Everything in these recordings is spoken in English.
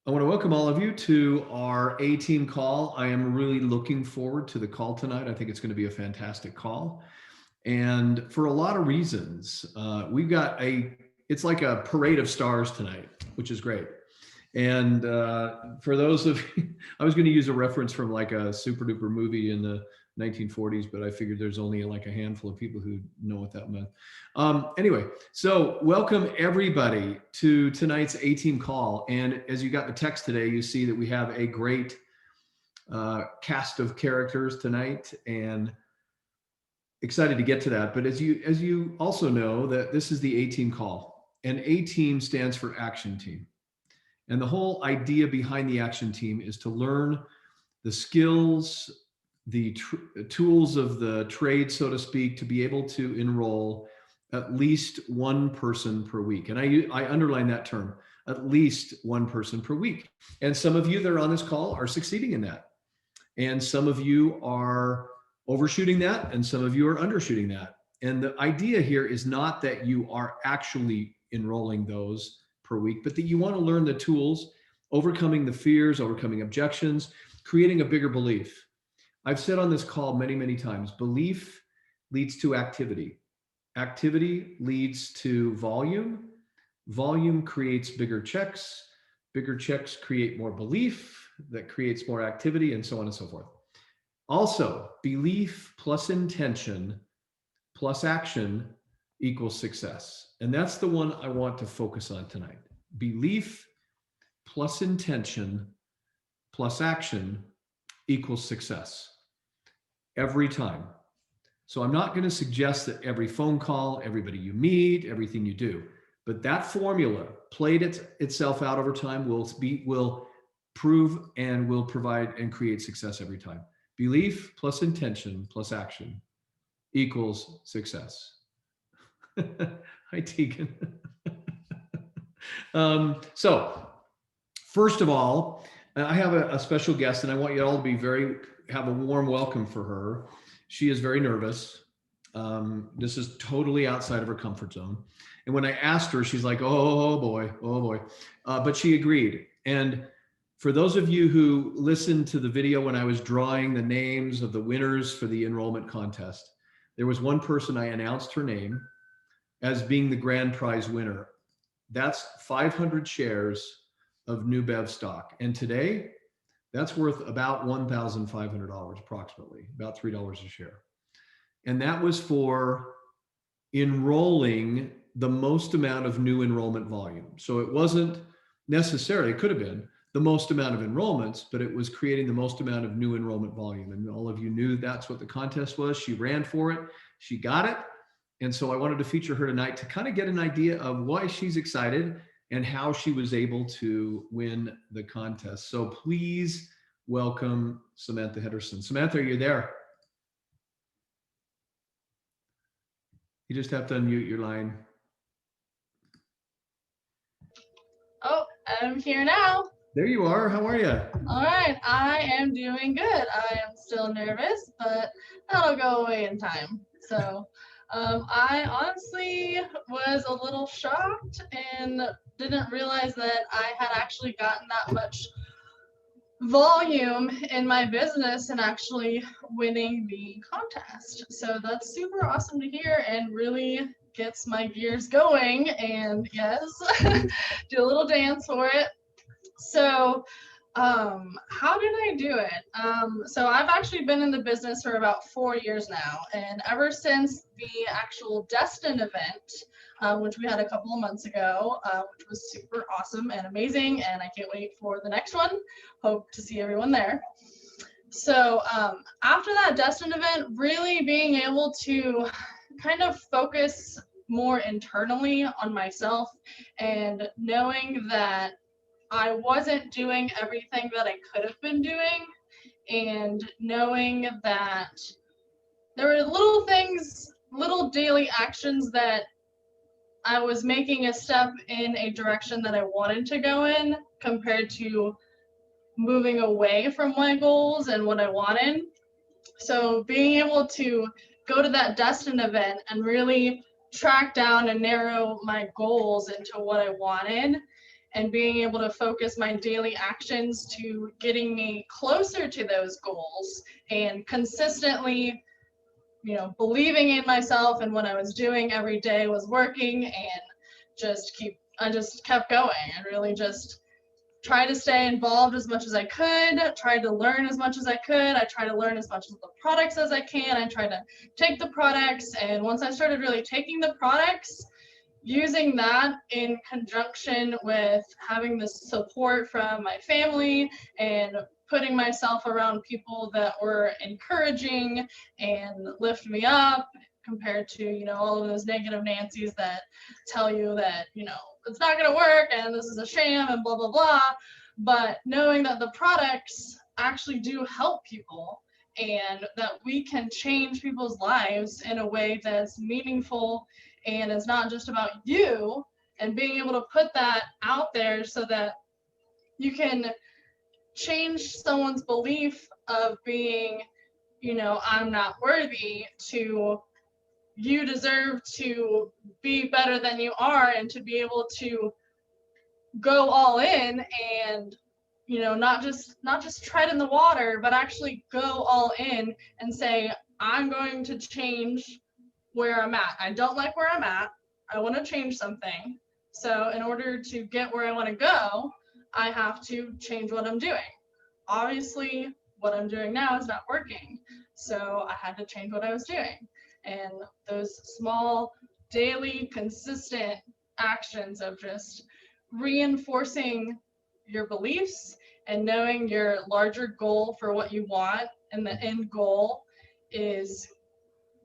I want to welcome all of you to our A-Team call. I am really looking forward to the call tonight. I think it's going to be a fantastic call. And for a lot of reasons, it's like a parade of stars tonight, which is great. And for those of you, I was going to use a reference from like a super duper movie in the 1940s, but I figured there's only like a handful of people who know what that meant. Anyway, so welcome everybody to tonight's A-Team call. And as you got the text today, you see that we have a great cast of characters tonight, and excited to get to that. But as you also know, that this is the A-Team call, and A-Team stands for Action Team. And the whole idea behind the Action Team is to learn the skills, the tools of the trade, so to speak, to be able to enroll at least one person per week. And I underline that term, at least one person per week. And some of you that are on this call are succeeding in that. And some of you are overshooting that, and some of you are undershooting that. And the idea here is not that you are actually enrolling those per week, but that you want to learn the tools, overcoming the fears, overcoming objections, creating a bigger belief. I've said on this call many, many times, belief leads to activity. Activity leads to volume. Volume creates bigger checks. Bigger checks create more belief, that creates more activity, and so on and so forth. Also, belief plus intention plus action equals success. And that's the one I want to focus on tonight. Belief plus intention plus action equals success every time. So I'm not going to suggest that every phone call, everybody you meet, everything you do, but that formula played itself out over time will prove and will provide and create success every time. Belief plus intention plus action equals success. Hi, Tegan. So first of all, I have a special guest, and I want you all to have a warm welcome for her. She is very nervous. This is totally outside of her comfort zone. And when I asked her, she's like, oh boy. But she agreed. And for those of you who listened to the video when I was drawing the names of the winners for the enrollment contest, there was one person I announced her name as being the grand prize winner. That's 500 shares of New Bev stock. And today, that's worth about $1,500 approximately, about $3 a share. And that was for enrolling the most amount of new enrollment volume. So it wasn't necessarily, it could have been the most amount of enrollments, but it was creating the most amount of new enrollment volume. And all of you knew that's what the contest was. She ran for it, she got it. And so I wanted to feature her tonight to kind of get an idea of why she's excited and how she was able to win the contest. So please welcome Samantha Henderson. Samantha, are you there? You just have to unmute your line. Oh, I'm here now. There you are. How are you? All right, I am doing good. I am still nervous, but that'll go away in time. So I honestly was a little shocked and didn't realize that I had actually gotten that much volume in my business and actually winning the contest. So that's super awesome to hear and really gets my gears going. And yes, do a little dance for it. So how did I do it? So I've actually been in the business for about 4 years now, and ever since the actual Destin event, which we had a couple of months ago, which was super awesome and amazing, and I can't wait for the next one. Hope to see everyone there. So after that Destin event, really being able to kind of focus more internally on myself and knowing that I wasn't doing everything that I could have been doing, and knowing that there were little things, little daily actions that I was making a step in a direction that I wanted to go in compared to moving away from my goals and what I wanted. So being able to go to that Destin event and really track down and narrow my goals into what I wanted and being able to focus my daily actions to getting me closer to those goals and consistently, believing in myself and what I was doing every day was working, and I just kept going. I really just tried to stay involved as much as I could, tried to learn as much as I could. I tried to learn as much of the products as I can. I tried to take the products, and once I started really taking the products, using that in conjunction with having the support from my family and putting myself around people that were encouraging and lift me up compared to, all of those negative Nancy's that tell you that, it's not going to work and this is a sham and blah, blah, blah. But knowing that the products actually do help people and that we can change people's lives in a way that's meaningful and it's not just about you, and being able to put that out there so that you can change someone's belief of being, I'm not worthy, to you deserve to be better than you are, and to be able to go all in and not just tread in the water, but actually go all in and say, I'm going to change where I'm at. I don't like where I'm at. I want to change something. So in order to get where I want to go, I have to change what I'm doing. Obviously, what I'm doing now is not working. So I had to change what I was doing. And those small, daily, consistent actions of just reinforcing your beliefs and knowing your larger goal for what you want, and the end goal is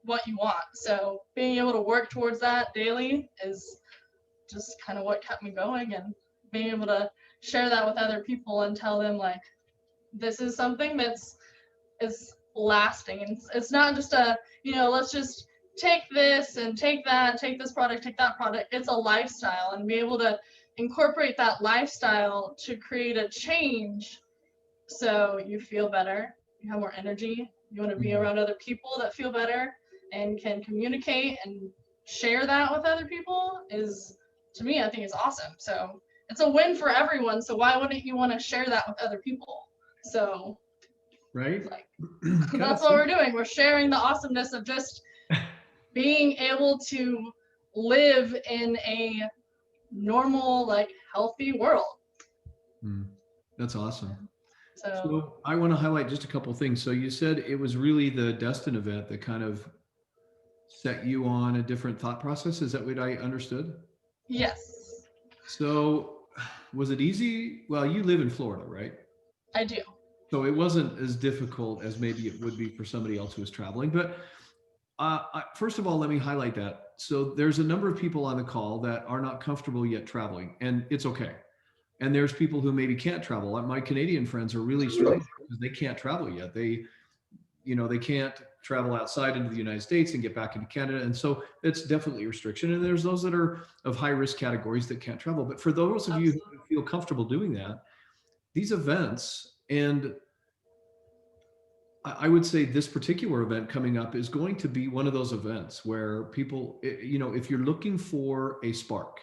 what you want. So being able to work towards that daily is just kind of what kept me going, and being able to share that with other people and tell them, like, this is something that's is lasting, and it's not just a, let's just take this and take that, take this product, take that product. It's a lifestyle, and be able to incorporate that lifestyle to create a change so you feel better, you have more energy, you want to be around other people that feel better and can communicate and share that with other people is, to me, I think is awesome. So it's a win for everyone. So why wouldn't you want to share that with other people? So right, like, that's what we're doing. We're sharing the awesomeness of just being able to live in a normal, like, healthy world. That's awesome. So So I want to highlight just a couple of things. So you said it was really the Destin event that kind of set you on a different thought process. Is that what I understood? yes, So was it easy? Well, you live in Florida, right? I do. So it wasn't as difficult as maybe it would be for somebody else who was traveling. But first of all, let me highlight that. So there's a number of people on the call that are not comfortable yet traveling, and it's okay. And there's people who maybe can't travel. Like my Canadian friends are really struggling because they can't travel yet. They can't travel outside into the United States and get back into Canada. And so it's definitely a restriction. And there's those that are of high risk categories that can't travel. But for those of you who feel comfortable doing that, these events, and I would say this particular event coming up is going to be one of those events where people, if you're looking for a spark,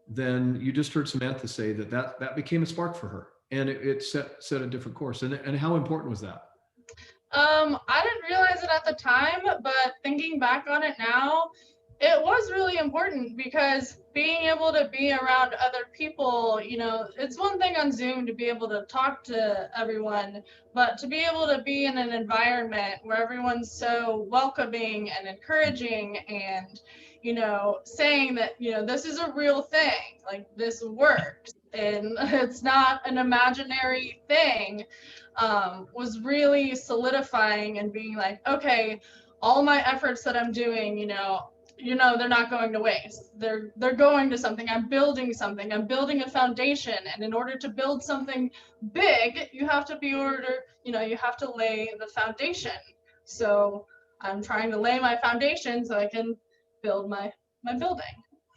then you just heard Samantha say that became a spark for her, and it set a different course. And how important was that? I didn't realize it at the time, but thinking back on it now, it was really important, because being able to be around other people, it's one thing on Zoom to be able to talk to everyone, but to be able to be in an environment where everyone's so welcoming and encouraging and, saying that, this is a real thing, like this works and it's not an imaginary thing, was really solidifying and being like, okay, all my efforts that I'm doing, they're not going to waste. They're going to something. I'm building something. I'm building a foundation. And in order to build something big, you have to you have to lay the foundation. So I'm trying to lay my foundation so I can build my building.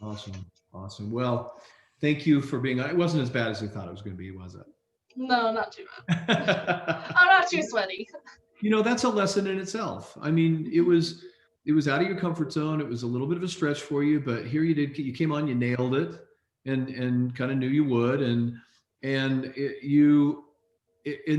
Awesome. Well, thank you for being. It wasn't as bad as we thought it was going to be, was it? No, not too bad. I'm not too sweaty. That's a lesson in itself. I mean, it was out of your comfort zone. It was a little bit of a stretch for you, but here you did. You came on, you nailed it. and kind of knew you would, and and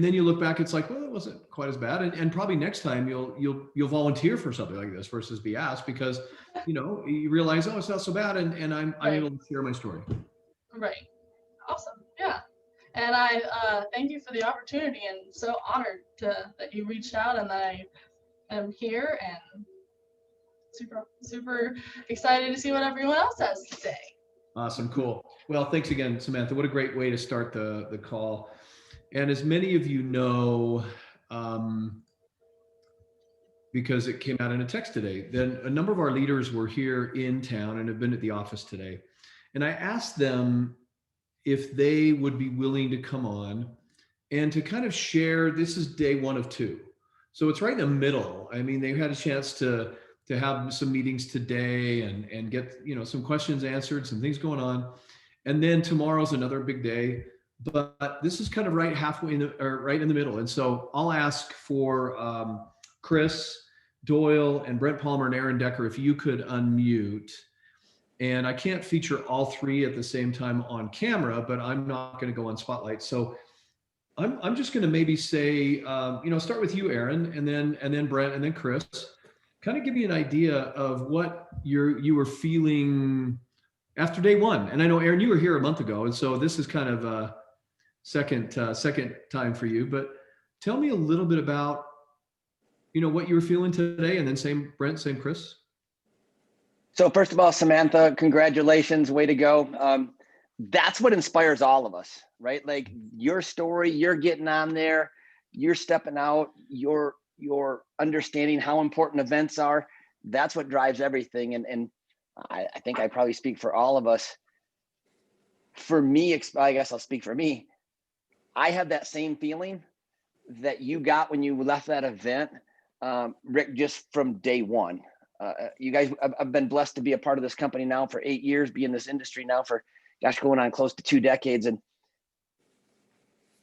then you look back, it's like, well, it wasn't quite as bad, and probably next time you'll volunteer for something like this versus be asked, because you realize, oh, it's not so bad, and I'm Right. able to share my story. Right. Awesome. Yeah. And I thank you for the opportunity, and so honored that you reached out, and that I am here, and super excited to see what everyone else has to say. Awesome, cool. Well, thanks again, Samantha. What a great way to start the call. And as many of you know, um, because it came out in a text today, then a number of our leaders were here in town and have been at the office today. And I asked them if they would be willing to come on and to kind of share. This is day one of two. So it's right in the middle. I mean, they've had a chance to have some meetings today and get some questions answered, some things going on. And then tomorrow's another big day. But this is kind of right halfway or right in the middle. And so I'll ask for Chris, Doyle, and Brent Palmer and Aaron Decker, if you could unmute. And I can't feature all three at the same time on camera, but I'm not going to go on Spotlight. So I'm just going to maybe say, start with you, Aaron, and then Brent, and then Chris. Kind of give me an idea of what you were feeling after day one. And I know, Aaron, you were here a month ago, and so this is kind of a second time for you. But tell me a little bit about what you were feeling today, and then same Brent, same Chris. So first of all, Samantha, congratulations, way to go. That's what inspires all of us, right? Like your story, you're getting on there, you're stepping out, you're understanding how important events are. That's what drives everything. And I think I probably speak for all of us. For me, I guess I'll speak for me. I have that same feeling that you got when you left that event, Rick, just from day one. You guys, I've been blessed to be a part of this company now for 8 years, be in this industry now for, going on close to 2 decades. And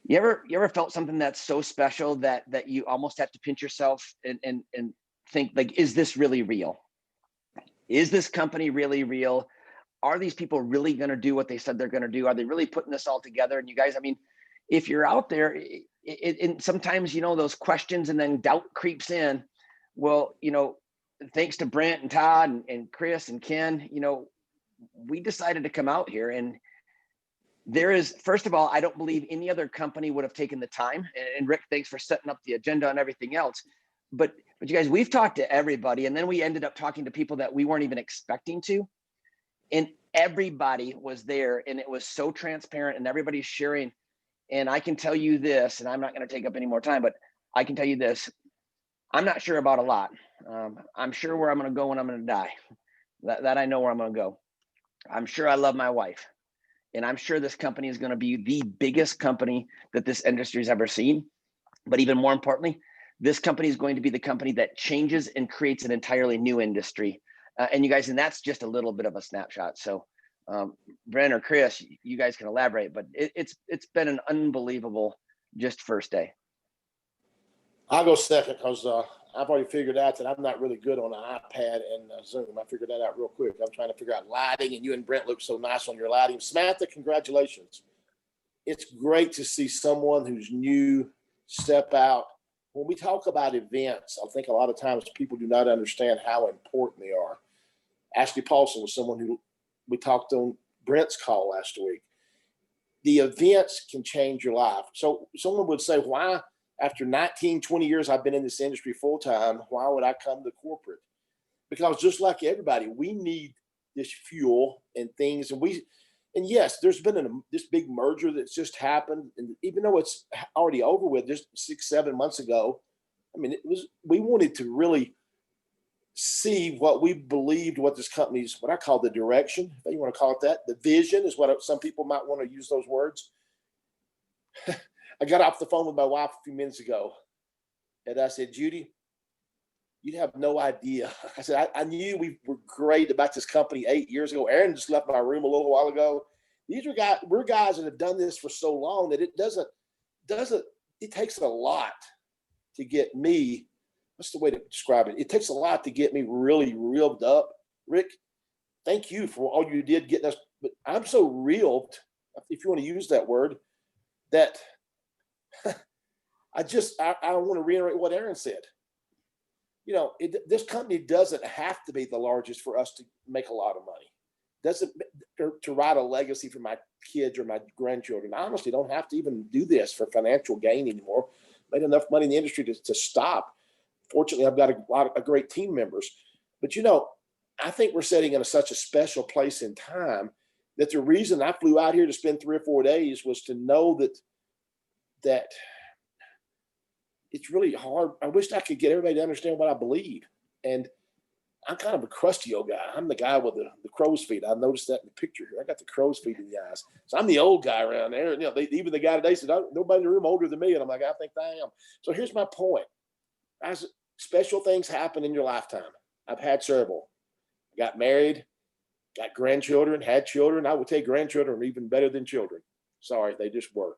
you ever felt something that's so special that you almost have to pinch yourself and think, like, is this really real? Is this company really real? Are these people really going to do what they said they're going to do? Are they really putting this all together? And you guys, I mean, if you're out there, and sometimes, those questions and then doubt creeps in. Well, thanks to Brent and Todd and Chris and Ken, we decided to come out here. And there is, first of all, I don't believe any other company would have taken the time. And Rick, thanks for setting up the agenda and everything else. But you guys, we've talked to everybody, and then we ended up talking to people that we weren't even expecting to. And everybody was there, and it was so transparent, and everybody's sharing. And I can tell you this, and I'm not going to take up any more time, but I can tell you this. I'm not sure about a lot. I'm sure where I'm going to go when I'm going to die. That I know where I'm going to go. I'm sure I love my wife. And I'm sure this company is going to be the biggest company that this industry has ever seen. But even more importantly, this company is going to be the company that changes and creates an entirely new industry. And you guys, and that's just a little bit of a snapshot. So Brent or Chris, you guys can elaborate, but it's been an unbelievable just first day. I'll go second because I've already figured out that I'm not really good on an iPad and Zoom. I figured that out real quick. I'm trying to figure out lighting, and you and Brent look so nice on your lighting. Samantha, congratulations. It's great to see someone who's new step out. When we talk about events, I think a lot of times people do not understand how important they are. Ashley Paulson was someone who we talked on Brent's call last week. The events can change your life. So someone would say, why, after 19, 20 years I've been in this industry full time, why would I come to corporate? Because just like everybody, we need this fuel and things. And yes, there's been this big merger that's just happened. And even though it's already over with, just 6-7 months ago, I mean, we wanted to really see what we believed, what this company's, what I call the direction, if you want to call it that. The vision is what some people might want to use those words. I got off the phone with my wife a few minutes ago, and I said, Judy, you have no idea. I said, I knew we were great about this company 8 years ago. Aaron just left my room a little while ago. We're guys that have done this for so long that it takes a lot to get me, what's the way to describe it? It takes a lot to get me really revved up. Rick, thank you for all you did getting us but I'm so reeled, if you want to use that word, that I want to reiterate what Aaron said. You know, this company doesn't have to be the largest for us to make a lot of money. Doesn't to write a legacy for my kids or my grandchildren. I honestly don't have to even do this for financial gain anymore. Made enough money in the industry to stop. Fortunately, I've got a lot of great team members. But, you know, I think we're sitting in such a special place in time that the reason I flew out here to spend 3 or 4 days was to know that it's really hard. I wish I could get everybody to understand what I believe. And I'm kind of a crusty old guy. I'm the guy with the crow's feet. I noticed that in the picture here. I got the crow's feet in the eyes. So I'm the old guy around there. You know, even the guy today said, nobody in the room older than me. And I'm like, I think I am. So here's my point. As special things happen in your lifetime. I've had several. I got married, got grandchildren, had children. I would take grandchildren even better than children. Sorry, they just were.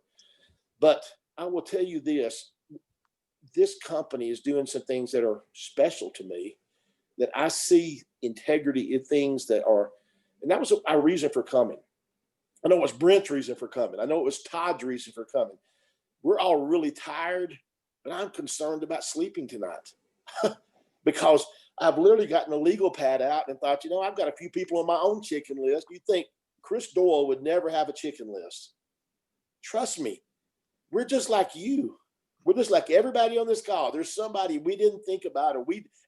But I will tell you this company is doing some things that are special to me, that I see integrity in things that are, and that was our reason for coming. I know it was Brent's reason for coming. I know it was Todd's reason for coming. We're all really tired, but I'm concerned about sleeping tonight because I've literally gotten a legal pad out and thought, you know, I've got a few people on my own chicken list. You think Chris Doyle would never have a chicken list. Trust me, we're just like you. We're just like everybody on this call. There's somebody we didn't think about, or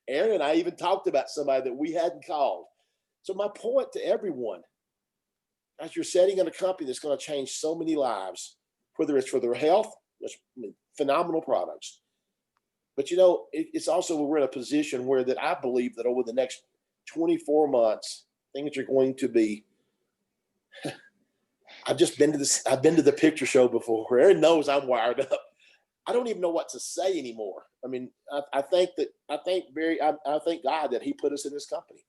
Aaron and I even talked about somebody that we hadn't called. So my point to everyone, as you're setting in a company that's going to change so many lives, whether it's for their health, phenomenal products. But, you know, it's also we're in a position where that I believe that over the next 24 months, things are going to be. I've been to the picture show before. Aaron knows I'm wired up. I don't even know what to say anymore. I mean, I thank God that he put us in this company.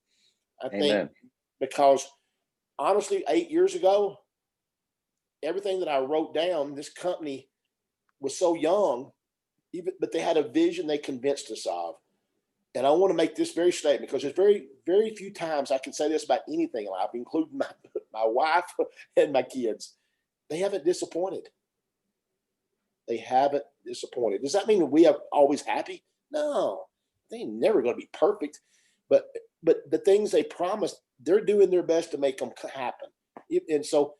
Amen. Think because honestly, 8 years ago, everything that I wrote down, this company was so young, but they had a vision they convinced us of. And I want to make this very statement because there's very, very few times I can say this about anything in life, including my wife and my kids. They haven't disappointed. They haven't disappointed. Does that mean that we are always happy? No, they ain't never going to be perfect. But the things they promised, they're doing their best to make them happen. And so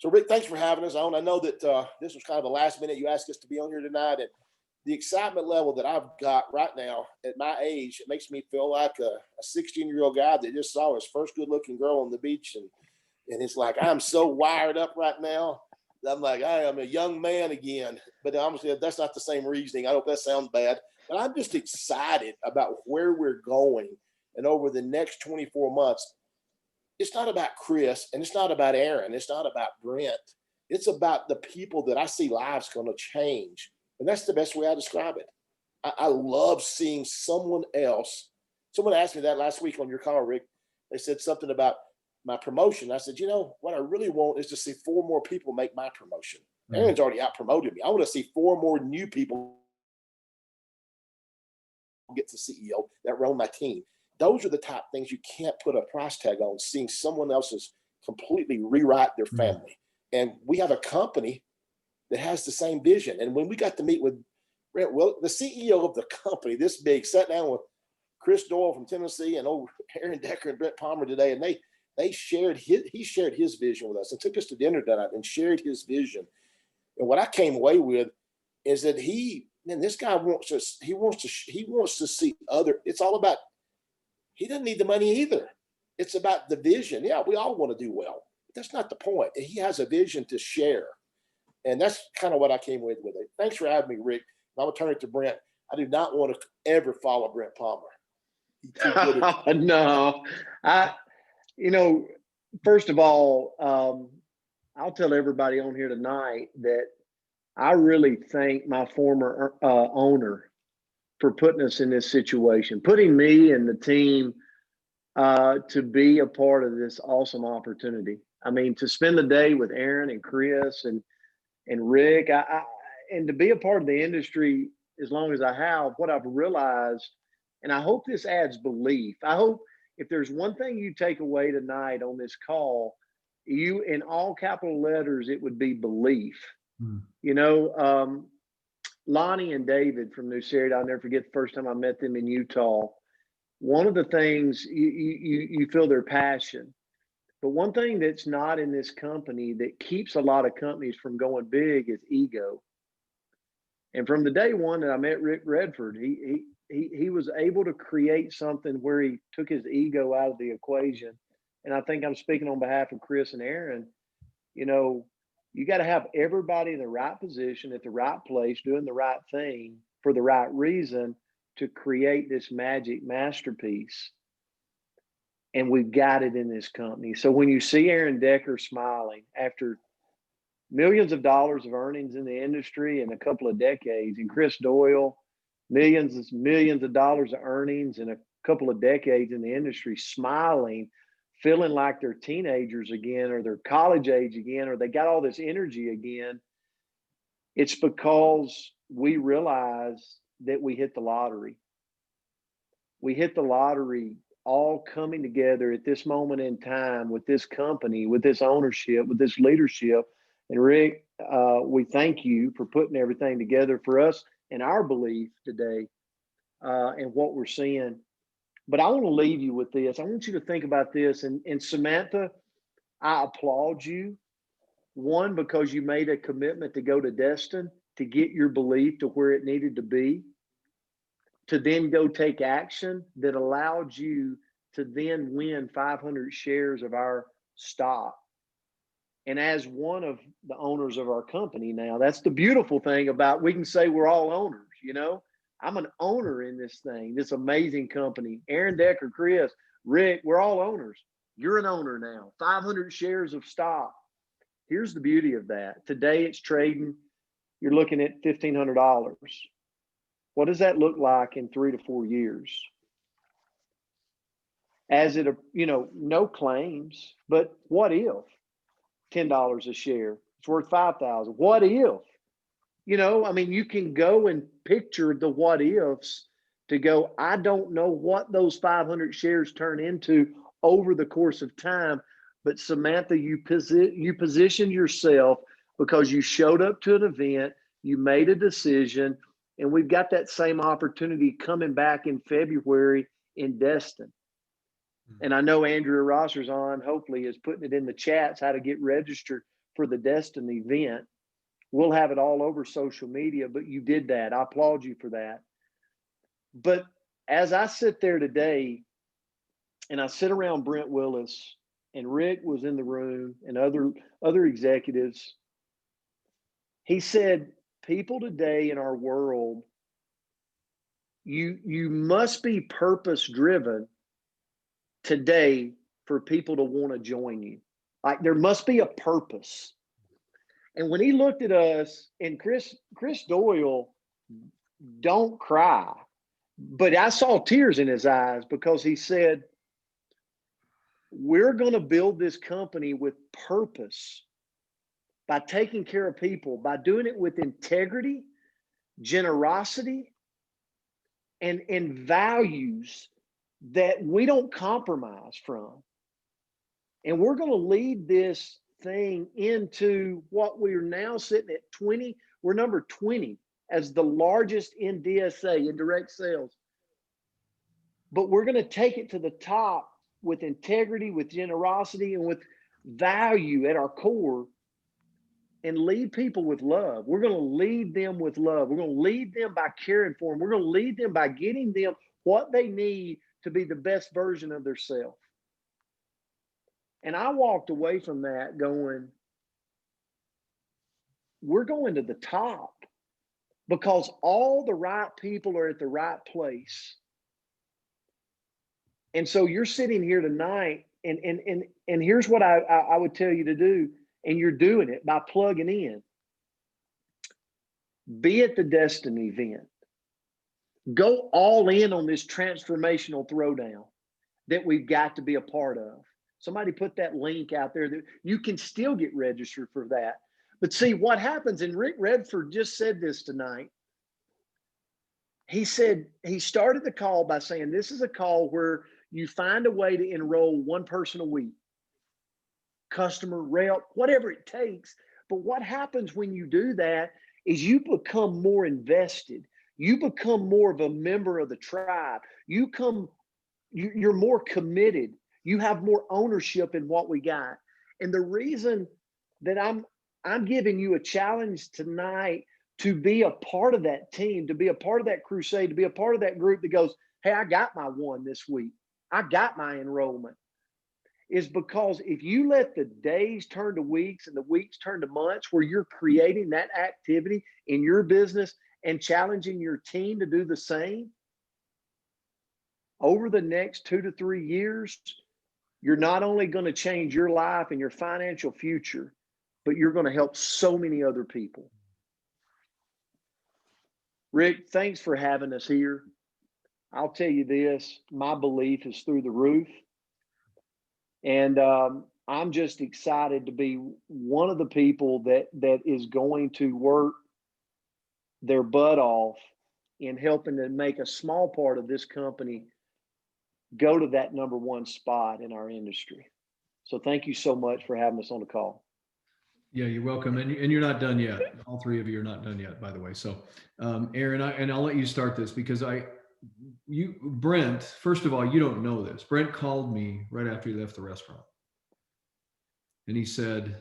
Rick, thanks for having us on. I know that this was kind of the last minute you asked us to be on here tonight, and the excitement level that I've got right now at my age, it makes me feel like a 16-year-old guy that just saw his first good-looking girl on the beach, and it's like I'm so wired up right now. I'm like, I am a young man again. But honestly, that's not the same reasoning. I hope that sounds bad. But I'm just excited about where we're going. And over the next 24 months, it's not about Chris and it's not about Aaron. It's not about Brent. It's about the people that I see lives going to change. And that's the best way I describe it. I love seeing someone else. Someone asked me that last week on your call, Rick. They said something about my promotion. I said, you know, what I really want is to see 4 more people make my promotion. Mm-hmm. Aaron's already out promoted me. I want to see 4 more new people get to CEO that run my team. Those are the type of things you can't put a price tag on, seeing someone else's completely rewrite their family. Mm-hmm. And we have a company that has the same vision. And when we got to meet with Brent, well, the CEO of the company, this big, sat down with Chris Doyle from Tennessee and old Aaron Decker and Brent Palmer today, and he shared his vision with us and took us to dinner tonight and shared his vision. And what I came away with is that this guy wants to see other. It's all about, he doesn't need the money either. It's about the vision. Yeah, we all want to do well. But that's not the point. He has a vision to share. And that's kind of what I came with it. Thanks for having me, Rick. I'm going to turn it to Brent. I do not want to ever follow Brent Palmer. No, first of all, I'll tell everybody on here tonight that I really thank my former owner for putting us in this situation, putting me and the team to be a part of this awesome opportunity. I mean, to spend the day with Aaron and Chris and Rick, and to be a part of the industry as long as I have, what I've realized, and I hope this adds belief. I hope if there's one thing you take away tonight on this call, you, in all capital letters, it would be belief. Hmm. You know, Lonnie and David from New Seried, I'll never forget the first time I met them in Utah. One of the things you feel their passion, but one thing that's not in this company that keeps a lot of companies from going big is ego. And from the day one that I met Rick Redford, he was able to create something where he took his ego out of the equation. And I think I'm speaking on behalf of Chris and Aaron. You know, you got to have everybody in the right position at the right place, doing the right thing for the right reason to create this magic masterpiece. And we've got it in this company. So when you see Aaron Decker smiling after millions of dollars of earnings in the industry in a couple of decades, and Chris Doyle, millions of dollars of earnings in a couple of decades in the industry, smiling, feeling like they're teenagers again, or they're college age again, or they got all this energy again, it's because we realize that we hit the lottery. We hit the lottery all coming together at this moment in time with this company, with this ownership, with this leadership. And Rick, we thank you for putting everything together for us and our belief today and what we're seeing. But I want to leave you with this. I want you to think about this. And Samantha, I applaud you. One, because you made a commitment to go to Destin to get your belief to where it needed to be, to then go take action that allowed you to then win 500 shares of our stock. And as one of the owners of our company now, that's the beautiful thing about, we can say we're all owners, you know. I'm an owner in this thing, this amazing company. Aaron Decker, Chris, Rick, we're all owners. You're an owner now, 500 shares of stock. Here's the beauty of that. Today it's trading, you're looking at $1,500. What does that look like in 3 to 4 years? As it, you know, no claims, but what if $10 a share, it's worth 5,000? What if? You know, I mean, you can go and picture the what ifs to go, I don't know what those 500 shares turn into over the course of time. But Samantha, you positioned yourself because you showed up to an event, you made a decision, and we've got that same opportunity coming back in February in Destin. And I know Andrea Rosser's on, hopefully is putting it in the chats, how to get registered for the Destin event. We'll have it all over social media, but you did that. I applaud you for that. But as I sit there today and I sit around Brent Willis, and Rick was in the room and other executives, he said, people today in our world, you must be purpose driven today for people to want to join you. Like, there must be a purpose. And when he looked at us, and Chris Doyle, don't cry, but I saw tears in his eyes because he said, we're going to build this company with purpose by taking care of people, by doing it with integrity, generosity, and values that we don't compromise from. And we're going to lead this thing into what we're now sitting at 20. We're number 20 as the largest in DSA, in direct sales. But we're going to take it to the top with integrity, with generosity, and with value at our core, and lead people with love. We're going to lead them with love. We're going to lead them by caring for them. We're going to lead them by getting them what they need to be the best version of themselves. And I walked away from that going, we're going to the top because all the right people are at the right place. And so you're sitting here tonight, and here's what I would tell you to do, and you're doing it by plugging in. Be at the Destin event. Go all in on this transformational throwdown that we've got to be a part of. Somebody put that link out there that you can still get registered for that. But see what happens, and Rick Redford just said this tonight. He said, he started the call by saying, this is a call where you find a way to enroll one person a week. customer rep, whatever it takes. But what happens when you do that is you become more invested. You become more of a member of the tribe. You're more committed. You have more ownership in what we got. And the reason that I'm giving you a challenge tonight to be a part of that team, to be a part of that crusade, to be a part of that group that goes, hey, I got my one this week. I got my enrollment. Is because if you let the days turn to weeks and the weeks turn to months where you're creating that activity in your business and challenging your team to do the same, over the next 2 to 3 years, you're not only going to change your life and your financial future, but you're going to help so many other people. Rick, thanks for having us here. I'll tell you this, my belief is through the roof. And I'm just excited to be one of the people that is going to work their butt off in helping to make a small part of this company go to that number one spot in our industry. So thank you so much for having us on the call. Yeah, you're welcome. And you're not done yet. All three of you are not done yet, by the way. So Aaron, I'll let you start this because Brent, first of all, you don't know this. Brent called me right after he left the restaurant. And he said,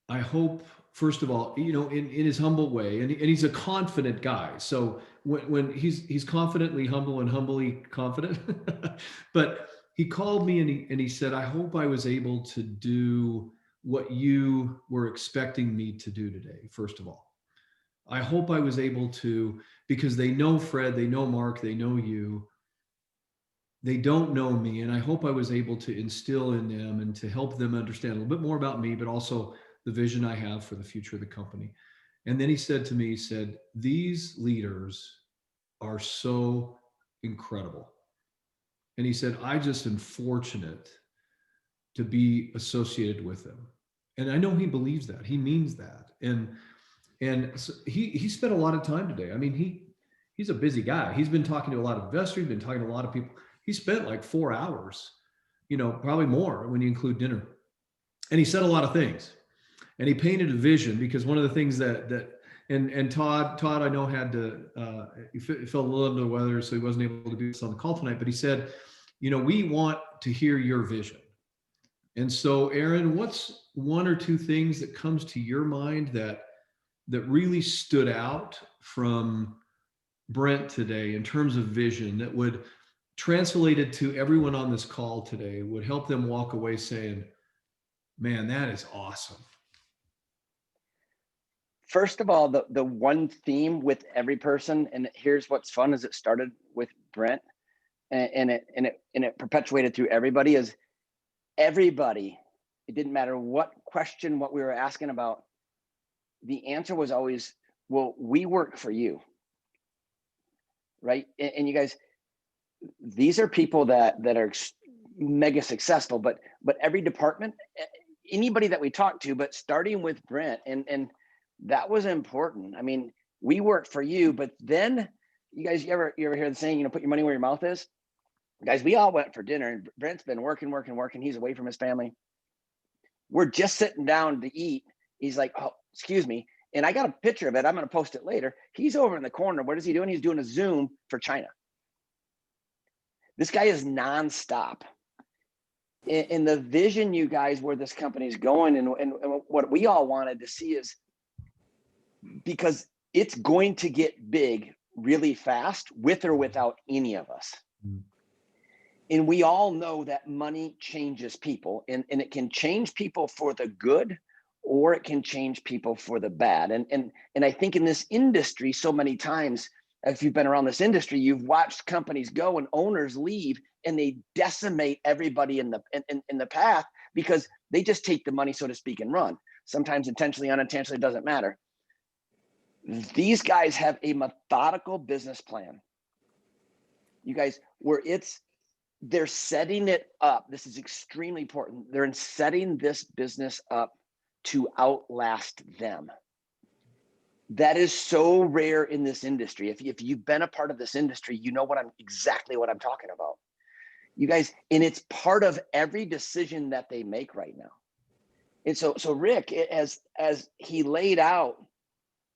I hope, first of all, in his humble way, and he's a confident guy. So when he's confidently humble and humbly confident, but he called me and he said, I hope I was able to do what you were expecting me to do today, first of all. I hope I was able to, because they know Fred, they know Mark, they know you. They don't know me. And I hope I was able to instill in them and to help them understand a little bit more about me, but also the vision I have for the future of the company. And then he said to me, these leaders are so incredible. And he said, I just am fortunate to be associated with them. And I know he believes that. He means that. And so he spent a lot of time today. I mean, he's a busy guy. He's been talking to a lot of investors, been talking to a lot of people. He spent like 4 hours, probably more when you include dinner. And he said a lot of things. And he painted a vision, because one of the things that Todd I know had to, he felt a little under the weather, so he wasn't able to do this on the call tonight, but he said, we want to hear your vision. And so Aaron, what's one or two things that comes to your mind that really stood out from Brent today in terms of vision that would translate it to everyone on this call today, would help them walk away saying, man, that is awesome? First of all, the one theme with every person, and here's what's fun, is it started with Brent and it perpetuated through everybody, is everybody, it didn't matter what question, what we were asking about, the answer was always, well, we work for you, right? And you guys, these are people that are mega successful, but every department, anybody that we talk to, but starting with Brent, and that was important. I mean, we work for you, but then you guys, you ever hear the saying, put your money where your mouth is? Guys, we all went for dinner, and Brent's been working. He's away from his family. We're just sitting down to eat. He's like, oh, excuse me. And I got a picture of it. I'm going to post it later. He's over in the corner. What is he doing? He's doing a Zoom for China. This guy is nonstop. And the vision, you guys, where this company is going, and what we all wanted to see is, because it's going to get big really fast, with or without any of us. Mm. And we all know that money changes people, and it can change people for the good, or it can change people for the bad. And I think in this industry, so many times, if you've been around this industry, you've watched companies go and owners leave, and they decimate everybody in the path, because they just take the money, so to speak, and run. Sometimes intentionally, unintentionally, it doesn't matter. These guys have a methodical business plan, you guys, where they're setting it up. This is extremely important. They're setting this business up to outlast them. That is so rare in this industry. If you've been a part of this industry, you know exactly what I'm talking about. You guys, and it's part of every decision that they make right now. And so Rick, as he laid out,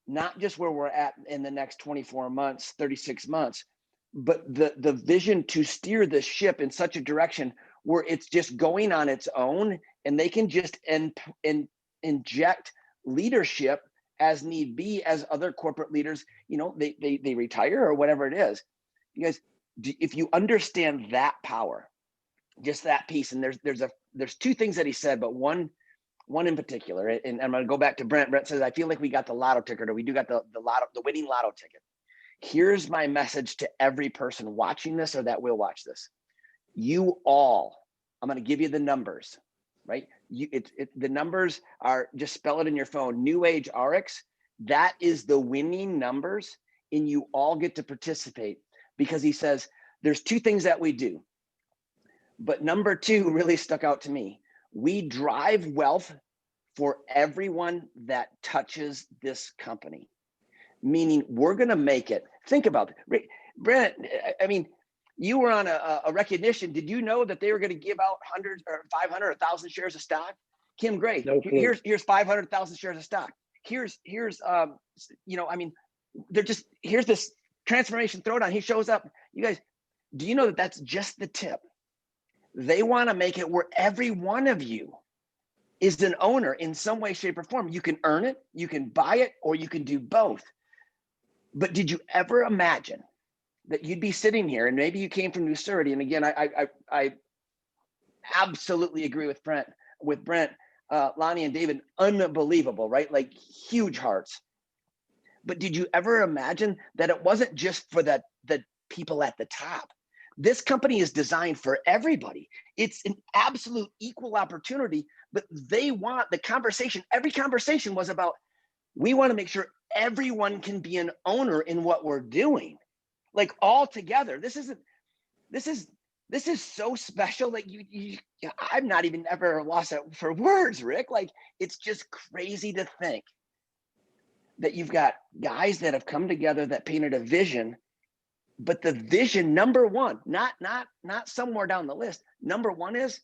not just where we're at in the next 24 months, 36 months, but the vision to steer the ship in such a direction where it's just going on its own, and they can just inject leadership as need be, as other corporate leaders, they retire or whatever it is. You guys, if you understand that power, just that piece, and there's two things that he said, but one in particular, and I'm going to go back to Brent. Brent says, I feel like we got the lotto ticket, or we do got the winning lotto ticket. Here's my message to every person watching this or that will watch this. You all, I'm going to give you the numbers, right? The numbers are, just spell it in your phone, New Age ARIIX. That is the winning numbers, and you all get to participate, because he says there's two things that we do. But number two really stuck out to me. We drive wealth for everyone that touches this company, meaning we're going to make it. Think about it. Brent, I mean, you were on a recognition. Did you know that they were going to give out 100 or 500 or 1,000 shares of stock? Kim Gray, No clue. here's 500,000 shares of stock. Here's here's this transformation throwdown. He shows up. You guys, do you know that that's just the tip? They want to make it where every one of you is an owner in some way, shape, or form. You can earn it, you can buy it, or you can do both. But did you ever imagine that you'd be sitting here, and maybe you came from New Surrey? And again, I absolutely agree with Brent, Lonnie and David, unbelievable, right? Like huge hearts. But did you ever imagine that it wasn't just for the people at the top? This company is designed for everybody. It's an absolute equal opportunity, but they want the conversation. Every conversation was about, we want to make sure everyone can be an owner in what we're doing, like all together. This is so special. Like I'm not even ever lost it for words, Rick. Like, it's just crazy to think that you've got guys that have come together that painted a vision. But the vision, number one, not somewhere down the list, number one is,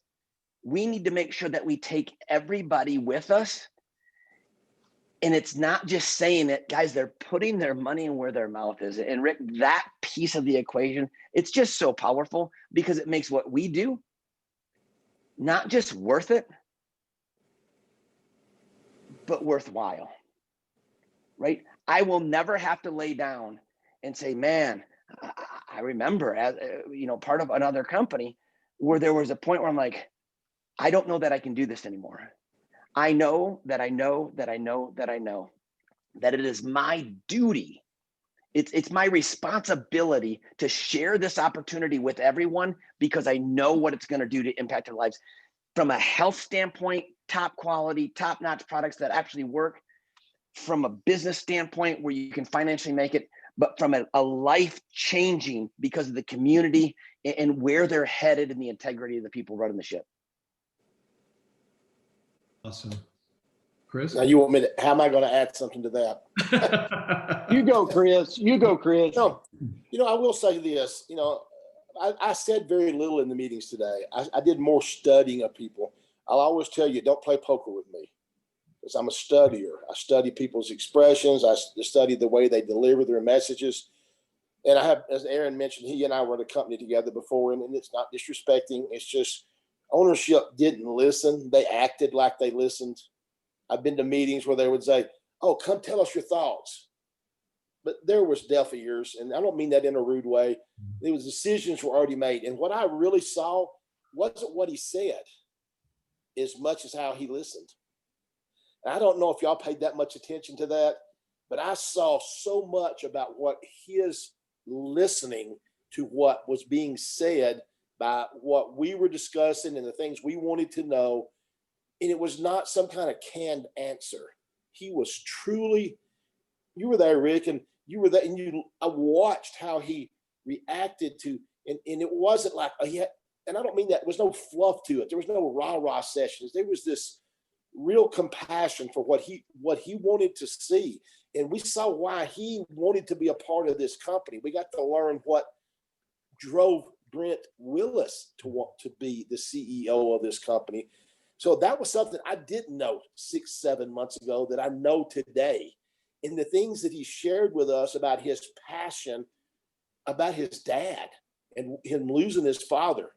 we need to make sure that we take everybody with us. And it's not just saying it, guys, they're putting their money where their mouth is. And Rick, that piece of the equation, it's just so powerful, because it makes what we do not just worth it, but worthwhile, right? I will never have to lay down and say, man, I remember, as part of another company, where there was a point where I'm like, I don't know that I can do this anymore. I know that it is my duty. It's my responsibility to share this opportunity with everyone, because I know what it's going to do to impact their lives from a health standpoint, top quality, top-notch products that actually work, from a business standpoint where you can financially make it, but from a life changing, because of the community and where they're headed and the integrity of the people running the ship. Awesome. Chris? Now you want me to, how am I going to add something to that? You go, Chris. No, I will say this, I said very little in the meetings today. I did more studying of people. I'll always tell you, don't play poker with me, because I'm a studier. I study people's expressions. I study the way they deliver their messages. And I have, as Aaron mentioned, he and I were at a company together before, and it's not disrespecting. It's just ownership didn't listen. They acted like they listened. I've been to meetings where they would say, oh, come tell us your thoughts. But there was deaf ears, and I don't mean that in a rude way. There was decisions were already made. And what I really saw wasn't what he said as much as how he listened. And I don't know if y'all paid that much attention to that, but I saw so much about what his listening to what was being said by what we were discussing and the things we wanted to know. And it was not some kind of canned answer. He was truly, you were there, Rick, and you were there, and I watched how he reacted to, and it wasn't like, and I don't mean that, there was no fluff to it. There was no rah-rah sessions. There was this real compassion for what he wanted to see. And we saw why he wanted to be a part of this company. We got to learn what drove Brent Willis to want to be the CEO of this company. So that was something I didn't know 6-7 months ago that I know today. And the things that he shared with us about his passion, about his dad and him losing his father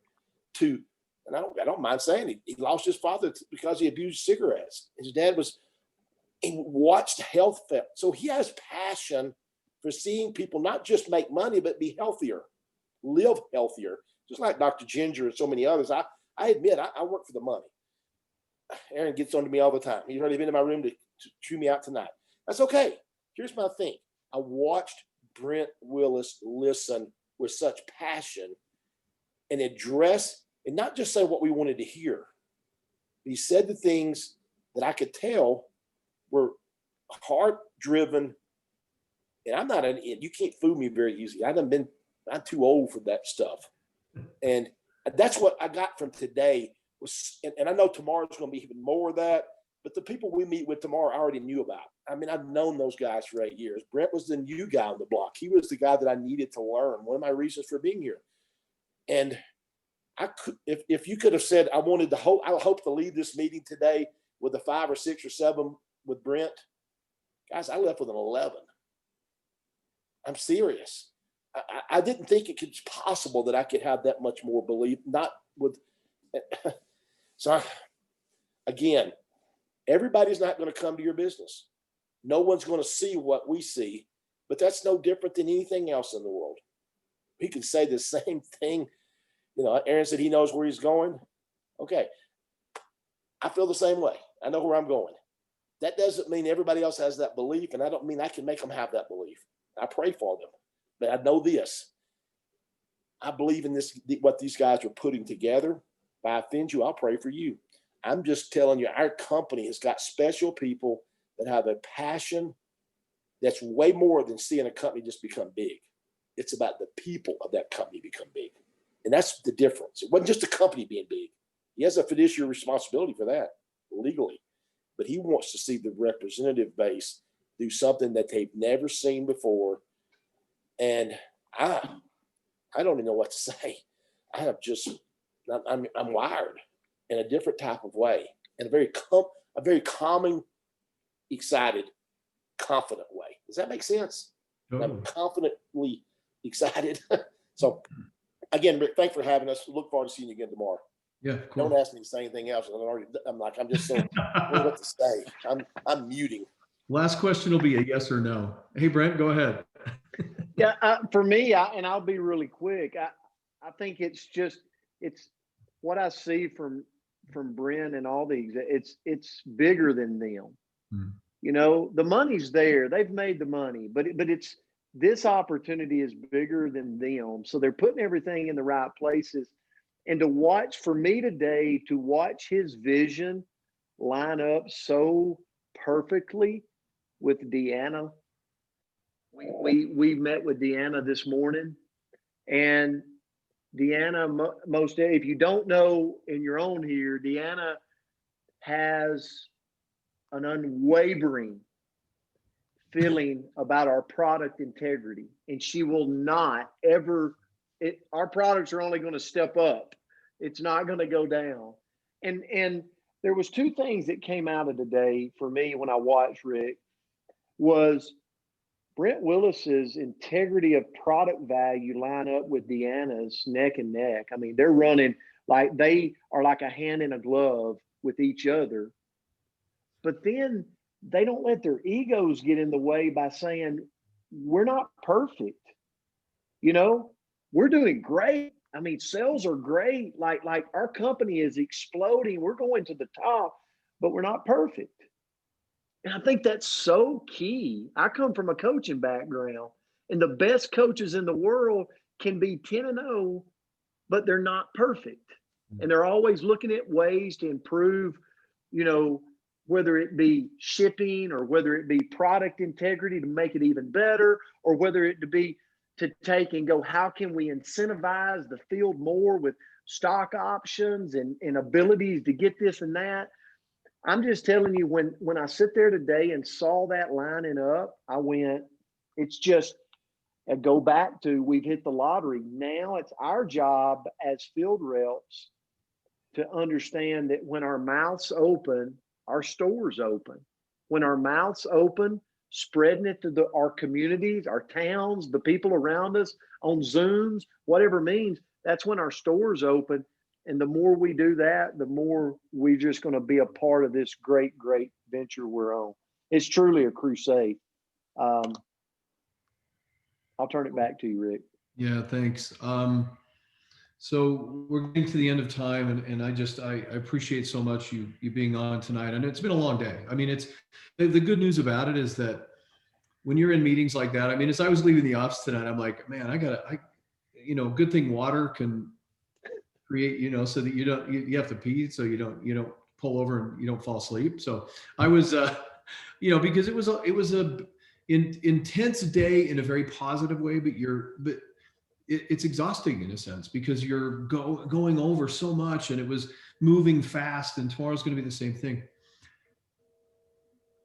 to, and I don't mind saying he lost his father because he abused cigarettes. His dad was, and watched health. So he has passion for seeing people not just make money, but be healthier, live healthier, just like Dr. Ginger and so many others. I admit I work for the money. Aaron gets on to me all the time. He's already been in my room to chew me out tonight. That's okay. Here's my thing. I watched Brent Willis listen with such passion and address and not just say what we wanted to hear. He said the things that I could tell were heart-driven. And I'm not an idiot. You can't fool me very easy. I'm too old for that stuff. And that's what I got from today. And I know tomorrow's going to be even more of that, but the people we meet with tomorrow I already knew about. I mean, I've known those guys for 8 years. Brent was the new guy on the block. He was the guy that I needed to learn. One of my reasons for being here. And I could, if you could have said, I hope to leave this meeting today with a 5 or 6 or 7 with Brent, guys, I left with an 11. I'm serious. I didn't think it was possible that I could have that much more belief, not with. So again, everybody's not going to come to your business. No one's going to see what we see, but that's no different than anything else in the world. He can say the same thing. You know, Aaron said he knows where he's going. Okay. I feel the same way. I know where I'm going. That doesn't mean everybody else has that belief, and I don't mean I can make them have that belief. I pray for them, but I know this. I believe in this, what these guys are putting together. If I offend you, I'll pray for you. I'm just telling you, our company has got special people that have a passion that's way more than seeing a company just become big. It's about the people of that company become big. And that's the difference. It wasn't just the company being big. He has a fiduciary responsibility for that legally, but he wants to see the representative base do something that they've never seen before. And I don't even know what to say. I'm wired in a different type of way, in a very calming, excited, confident way. Does that make sense? Totally. I'm confidently excited. So again, Rick, thanks for having us. Look forward to seeing you again tomorrow. Yeah, of course. Don't ask me to say anything else. I'm just so what to say. I'm muting. Last question will be a yes or no. Hey, Brent, go ahead. Yeah, for me, I'll be really quick. I think it's what I see from Brent and all these. It's bigger than them. Hmm. You know, the money's there. They've made the money, but it's this opportunity is bigger than them. So they're putting everything in the right places. And to watch, for me today, to watch his vision line up so perfectly with Deanna. We met with Deanna this morning, and Deanna, if you don't know in your own here, Deanna has an unwavering feeling about our product integrity, and she will not ever. Our products are only going to step up. It's not going to go down. And there was 2 things that came out of today for me when I watched Rick was Brent Willis's integrity of product value line up with Deanna's neck and neck. I mean, they're running like they are like a hand in a glove with each other. But then they don't let their egos get in the way by saying, we're not perfect. You know, we're doing great. I mean, sales are great. Like our company is exploding. We're going to the top, but we're not perfect. And I think that's so key. I come from a coaching background, and the best coaches in the world can be 10-0, but they're not perfect. And they're always looking at ways to improve, you know, whether it be shipping or whether it be product integrity to make it even better, or whether it be to take and go, how can we incentivize the field more with stock options and abilities to get this and that. I'm just telling you, when I sit there today and saw that lining up, I went, it's just, and go back to, we've hit the lottery. Now it's our job as field reps to understand that when our mouths open, our stores open. When our mouths open, spreading it to our communities, our towns, the people around us on Zooms, whatever means, that's when our stores open. And the more we do that, the more we're just going to be a part of this great, great venture we're on. It's truly a crusade. I'll turn it back to you, Rick. Yeah, thanks. So we're getting to the end of time, and I appreciate so much you being on tonight. And it's been a long day. I mean, it's the good news about it is that when you're in meetings like that, I mean, as I was leaving the office tonight, I'm like, man, good thing water can create, so that you have to pee, so you don't pull over and you don't fall asleep. So I was, because it was a intense day in a very positive way, but it's exhausting in a sense because you're going over so much and it was moving fast, and tomorrow's going to be the same thing.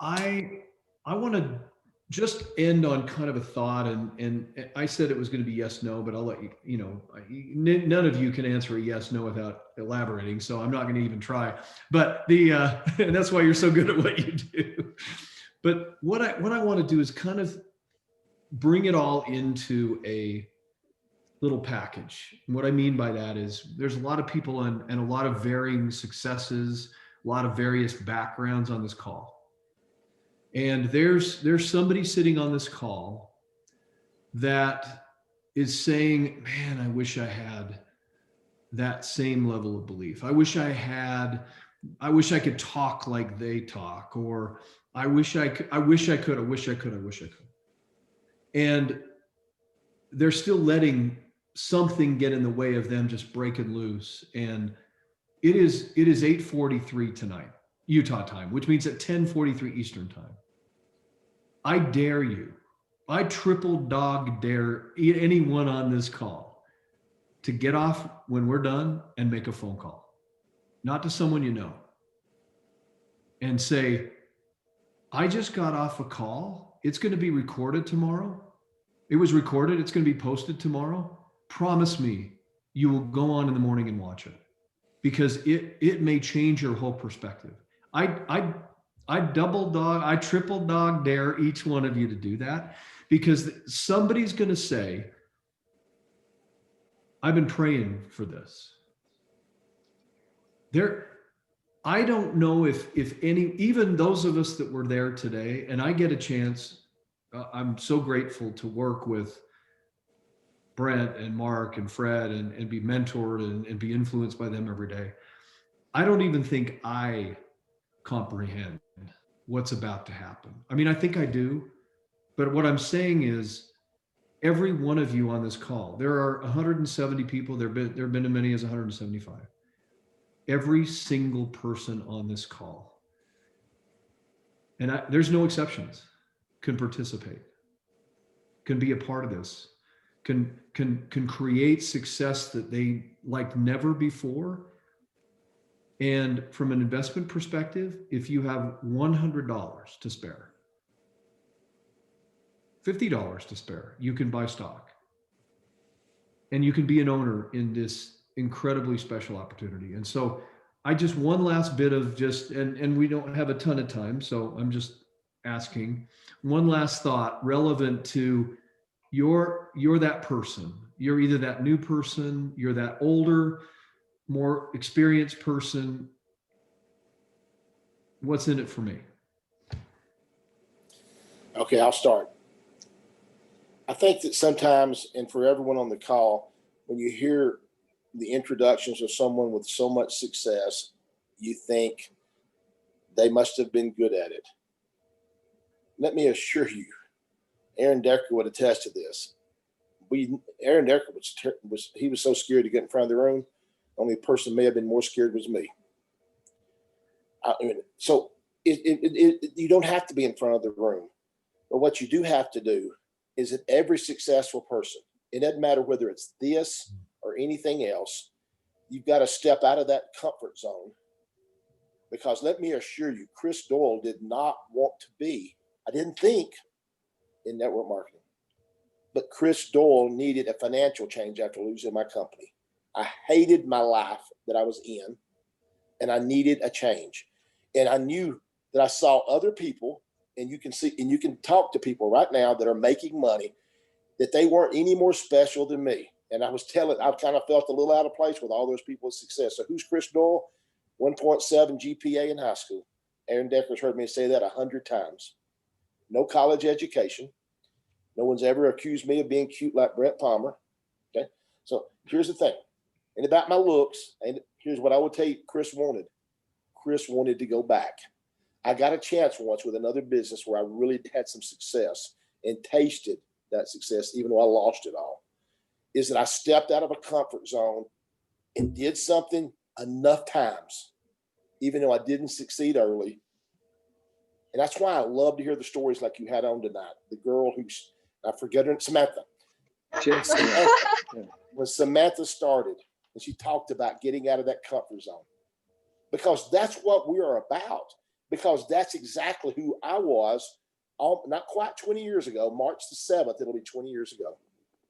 I want to just end on kind of a thought, and I said it was going to be yes, no, but I'll let none of you can answer a yes, no without elaborating. So I'm not going to even try, but and that's why you're so good at what you do. But what I want to do is kind of bring it all into a little package. And what I mean by that is there's a lot of people and a lot of varying successes, a lot of various backgrounds on this call. And there's somebody sitting on this call that is saying, man, I wish I had that same level of belief. I wish I could talk like they talk, or I wish I could. And they're still letting something get in the way of them just breaking loose. And it is 8:43 tonight, Utah time, which means at 10:43 Eastern time. I dare you, I triple dog dare anyone on this call to get off when we're done and make a phone call, not to someone you know, and say, I just got off a call. It's going to be recorded tomorrow. It was recorded. It's going to be posted tomorrow. Promise me you will go on in the morning and watch it, because it may change your whole perspective. I triple dog dare each one of you to do that, because somebody's going to say, I've been praying for this. I don't know if even those of us that were there today, and I get a chance, I'm so grateful to work with Brent and Mark and Fred and be mentored and be influenced by them every day. I don't even think I comprehend what's about to happen. I mean, I think I do, but what I'm saying is every one of you on this call, there are 170 people, there have been as many as 175. Every single person on this call, and there's no exceptions, can participate, can be a part of this, can create success that they like never before. And from an investment perspective, if you have $100 to spare, $50 to spare, you can buy stock. And you can be an owner in this incredibly special opportunity. And so I just, one last bit of and we don't have a ton of time, so I'm just asking one last thought relevant to you're that person. You're either that new person, you're that older, more experienced person. What's in it for me? Okay, I'll start. I think that sometimes, and for everyone on the call, when you hear the introductions of someone with so much success, you think they must have been good at it. Let me assure you, Aaron Decker would attest to this. Aaron Decker was so scared to get in front of the room. Only person may have been more scared was me. So you don't have to be in front of the room, but what you do have to do is that every successful person, it doesn't matter whether it's this or anything else, you've got to step out of that comfort zone, because let me assure you, Chris Doyle did not want to be, I didn't think, in network marketing. but Chris Doyle needed a financial change after losing my company. I hated my life that I was in, and I needed a change. And I knew that I saw other people, and you can see, and you can talk to people right now that are making money, that they weren't any more special than me. And I kind of felt a little out of place with all those people with success. So who's Chris Doyle? 1.7 GPA in high school. Aaron Decker's heard me say that 100 times. No college education. No one's ever accused me of being cute like Brent Palmer. Okay. So here's the thing. And about my looks, and here's what I would tell you Chris wanted. Chris wanted to go back. I got a chance once with another business where I really had some success and tasted that success, even though I lost it all, is that I stepped out of a comfort zone and did something enough times, even though I didn't succeed early. And that's why I love to hear the stories like you had on tonight. The girl who's, I forget her, Samantha. When Samantha started and she talked about getting out of that comfort zone, because that's what we are about, because that's exactly who I was not quite 20 years ago. March the 7th, it'll be 20 years ago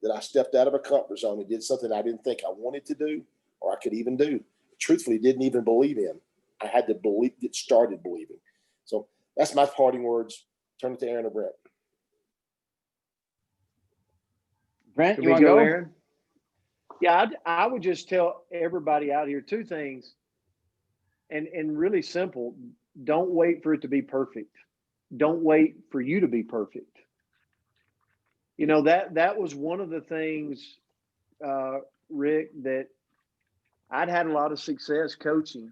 that I stepped out of a comfort zone and did something I didn't think I wanted to do or I could even do. Truthfully, didn't even believe in. I had to get started believing. So that's my parting words. Turn it to Aaron or Brent. Brent, Can you we want to go, go? Aaron? Yeah, I would just tell everybody out here two things, and really simple. Don't wait for it to be perfect. Don't wait for you to be perfect. You know, that was one of the things, Rick, that I'd had a lot of success coaching.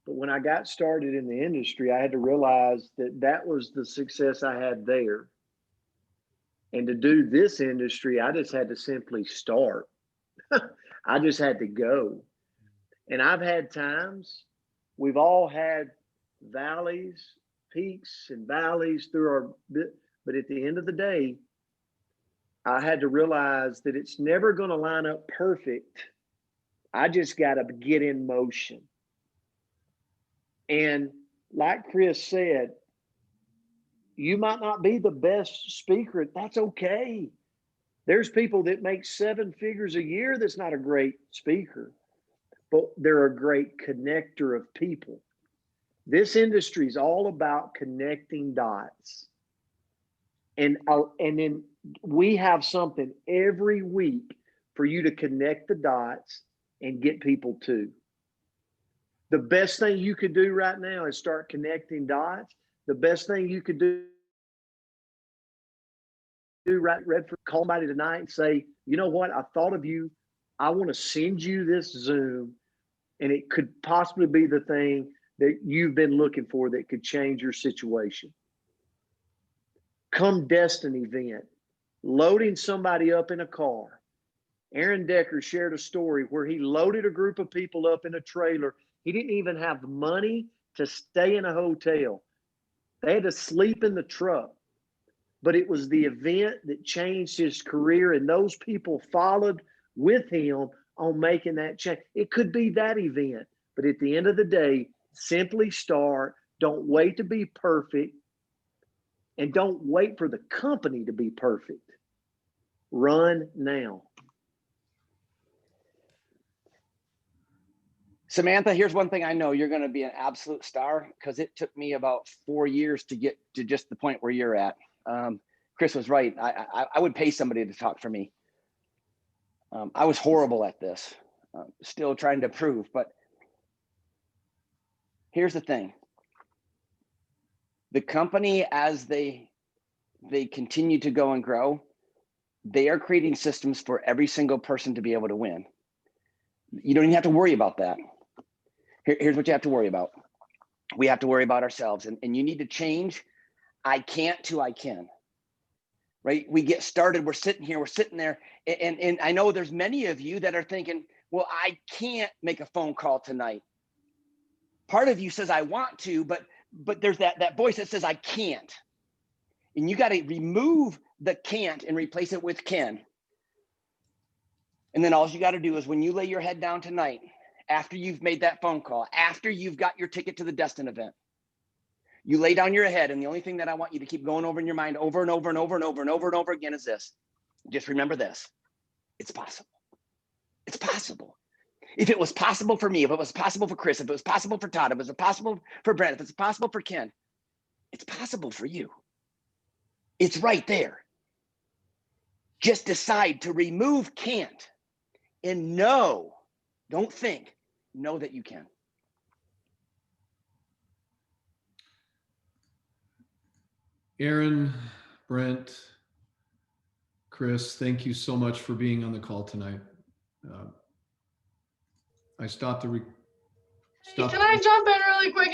But when I got started in the industry, I had to realize that was the success I had there. And to do this industry, I just had to simply start. I just had to go. And I've had times, we've all had valleys, peaks and valleys through our bit. But at the end of the day, I had to realize that it's never going to line up perfect. I just got to get in motion. And like Chris said, you might not be the best speaker. That's okay. There's people that make 7 figures a year that's not a great speaker, but they're a great connector of people. This industry is all about connecting dots. And then we have something every week for you to connect the dots and get people to. The best thing you could do right now is start connecting dots. The best thing you could do right, Redford, call somebody tonight and say, you know what, I thought of you. I want to send you this Zoom, and it could possibly be the thing that you've been looking for that could change your situation. Come Destin event, loading somebody up in a car. Aaron Decker shared a story where he loaded a group of people up in a trailer. He didn't even have the money to stay in a hotel. They had to sleep in the truck. But it was the event that changed his career, and those people followed with him on making that change. It could be that event, but at the end of the day, simply start. Don't wait to be perfect, and don't wait for the company to be perfect. Run now. Samantha, here's one thing I know you're going to be an absolute star, because it took me about 4 years to get to just the point where you're at. Chris was right. I would pay somebody to talk for me. I was horrible at this, still trying to prove, but here's the thing. The company, as they continue to go and grow, they are creating systems for every single person to be able to win. You don't even have to worry about that. Here's what you have to worry about. We have to worry about ourselves, and you need to change I can't to I can. Right? We get started, we're sitting there, and I know there's many of you that are thinking, well, I can't make a phone call tonight. Part of you says I want to, but there's that voice that says I can't. And you got to remove the can't and replace it with can. And then all you got to do is when you lay your head down tonight, after you've made that phone call, after you've got your ticket to the Destin event, you lay down your head, and the only thing that I want you to keep going over in your mind over and over and over and over and over and over again is this: Just remember this. It's possible. It's possible. If it was possible for me, if it was possible for Chris, if it was possible for Todd, if it was possible for Brent, if it's possible for Ken, it's possible for you. It's right there. Just decide to remove can't and know, don't think, know that you can. Aaron, Brent, Chris, thank you so much for being on the call tonight. I stopped the Hey, can I jump in really quick?